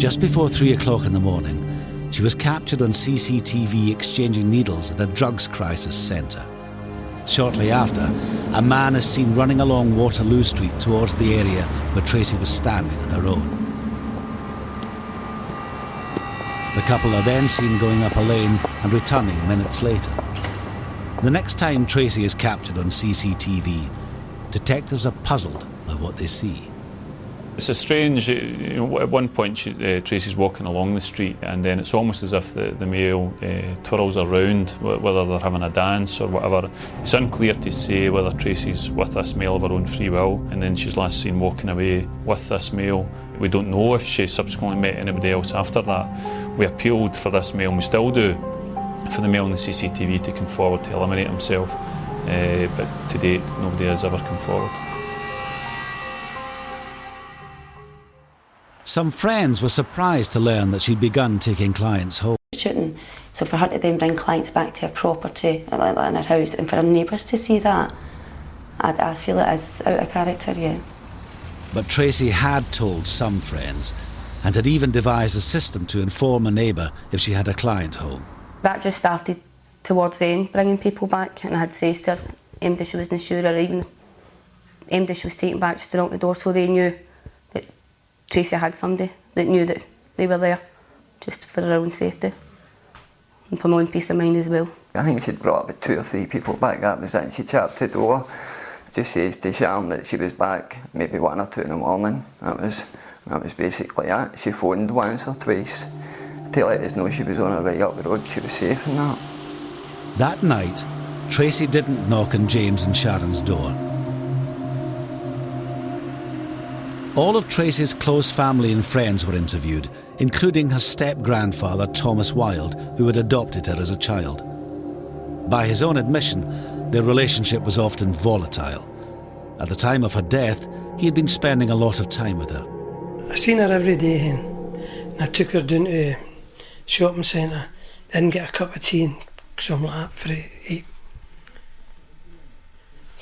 Just before 3 o'clock in the morning, she was captured on CCTV exchanging needles at a drugs crisis centre. Shortly after, a man is seen running along Waterloo Street towards the area where Tracey was standing on her own. The couple are then seen going up a lane and returning minutes later. The next time Tracey is captured on CCTV, detectives are puzzled by what they see. It's a strange, at one point Tracey's walking along the street and then it's almost as if the male twirls around, whether they're having a dance or whatever. It's unclear to say whether Tracey's with this male of her own free will, and then she's last seen walking away with this male. We don't know if she subsequently met anybody else after that. We appealed for this male, and we still do, for the male in the CCTV to come forward to eliminate himself, but to date nobody has ever come forward. Some friends were surprised to learn that she'd begun taking clients home. Shooting, so for her to then bring clients back to her property, like that in her house, and for her neighbours to see that, I feel it is out of character, yeah. But Tracey had told some friends and had even devised a system to inform a neighbour if she had a client home. That just started towards the end, bringing people back, and I had said to her, aimed if she wasn't sure, or even aimed if she was taken back, just to knock the door, so they knew that Tracey had somebody that knew that they were there, just for their own safety and for my own peace of mind as well. I think she'd brought about 2 or 3 people back, that was it, and she chapped the door, just says to Sharon that she was back, maybe 1 or 2 in the morning. That was basically it. She phoned once or twice to let us know she was on her way up the road, she was safe and that. That night, Tracey didn't knock on James and Sharon's door. All of Tracey's close family and friends were interviewed, including her step-grandfather Thomas Wylde, who had adopted her as a child. By his own admission, their relationship was often volatile. At the time of her death, he had been spending a lot of time with her. I seen her every day, and I took her down to a shopping centre, didn't get a cup of tea and something like that for her to eat.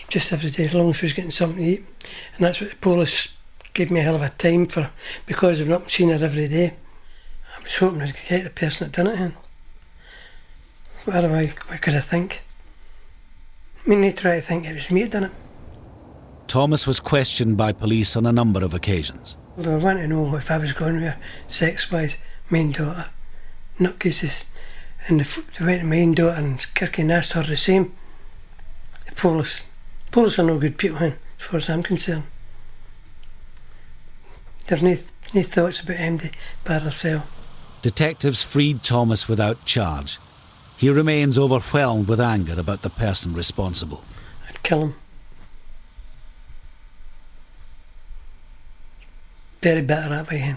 Just every day, as long as she was getting something to eat. And that's what the police gave me a hell of a time for, because I've not seen her every day. I was hoping I could get the person that done it in. What could I think? I mean, they try to think it was me that done it. Thomas was questioned by police on a number of occasions. Although I want to know if I was going with her sex-wise, my own daughter, nutcases. And they went to my own daughter and Kirky and asked her the same. The police are no good people, as far as I'm concerned. They've no thoughts about empty by herself. Detectives freed Thomas without charge. He remains overwhelmed with anger about the person responsible. I'd kill him. Very bitter that way.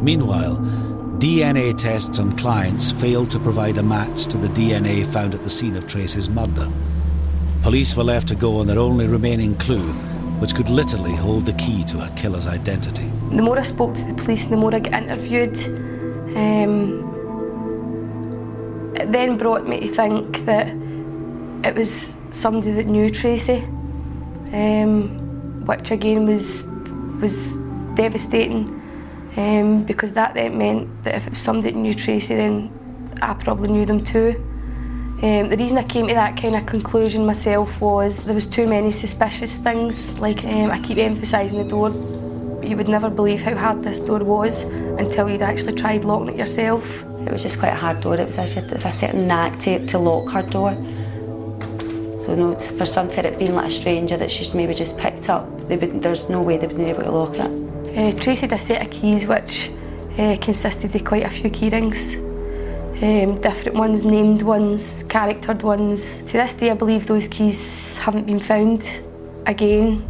Meanwhile, DNA tests on clients failed to provide a match to the DNA found at the scene of Tracey's murder. Police were left to go on their only remaining clue, which could literally hold the key to her killer's identity. The more I spoke to the police, the more I got interviewed. It then brought me to think that it was somebody that knew Tracey, which again was devastating, because that then meant that if it was somebody that knew Tracey, then I probably knew them too. The reason I came to that kind of conclusion myself was there was too many suspicious things. Like I keep emphasising the door, but you would never believe how hard this door was until you'd actually tried locking it yourself. It was just quite a hard door. It's a certain knack to lock her door. So no, it's for it being like a stranger that she's maybe just picked up, there's no way they would be able to lock it. Tracey had a set of keys which consisted of quite a few key rings. Different ones, named ones, charactered ones. To this day I believe those keys haven't been found. Again,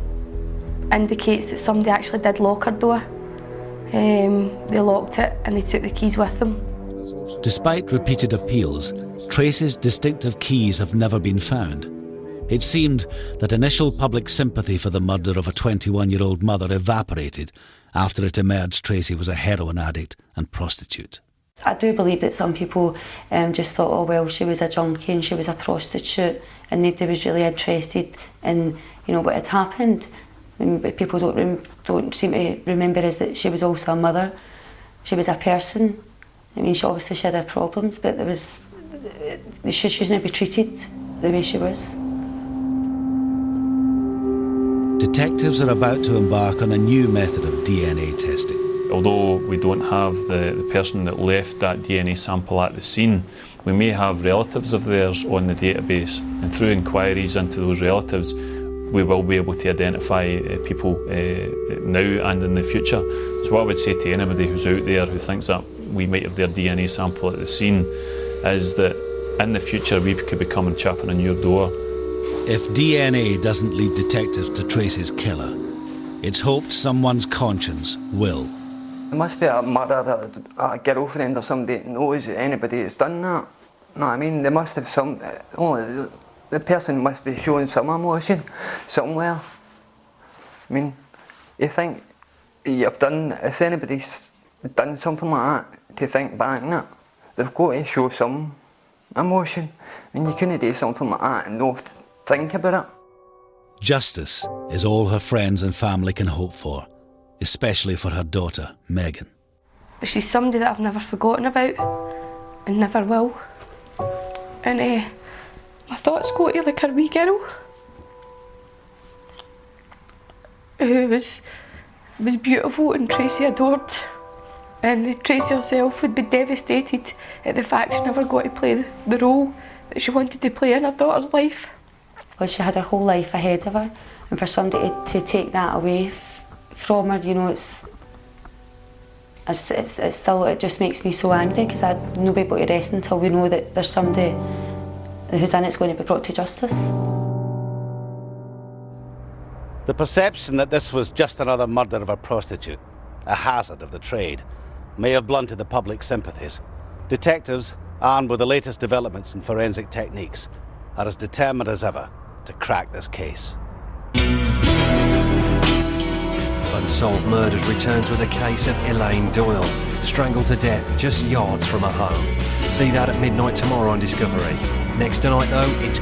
indicates that somebody actually did lock her door. They locked it and they took the keys with them. Despite repeated appeals, Tracey's distinctive keys have never been found. It seemed that initial public sympathy for the murder of a 21-year-old mother evaporated after it emerged Tracey was a heroin addict and prostitute. I do believe that some people just thought, oh well, she was a junkie and she was a prostitute and nobody was really interested in what had happened. But people don't seem to remember is that she was also a mother. She was a person. I mean, she obviously had her problems, but she shouldn't be treated the way she was. Detectives are about to embark on a new method of DNA testing. Although we don't have the person that left that DNA sample at the scene, we may have relatives of theirs on the database, and through inquiries into those relatives, we will be able to identify people now and in the future. So what I would say to anybody who's out there who thinks that we might have their DNA sample at the scene is that in the future we could be coming chopping on your door. If DNA doesn't lead detectives to Tracey's killer, it's hoped someone's conscience will. There must be a mother, a girlfriend or somebody that knows anybody that's done that. You know what I mean? They must have some, only the person must be showing some emotion somewhere. I mean, you think you've done, if anybody's done something like that, to think back on it, they've got to show some emotion. And you couldn't do something like that and not think about it. Justice is all her friends and family can hope for, especially for her daughter, Megan. But she's somebody that I've never forgotten about and never will. And my thoughts go to like her wee girl who was beautiful and Tracey adored. And Tracey herself would be devastated at the fact she never got to play the role that she wanted to play in her daughter's life. Well, she had her whole life ahead of her, and for somebody to take that away from her, you know, it just makes me so angry, because I'd not be able to rest until we know that there's somebody who's done it's going to be brought to justice. The perception that this was just another murder of a prostitute, a hazard of the trade, may have blunted the public's sympathies. Detectives, armed with the latest developments in forensic techniques, are as determined as ever to crack this case. Unsolved Murders returns with a case of Elaine Doyle, strangled to death just yards from her home. See that at midnight tomorrow on Discovery. Next tonight though, it's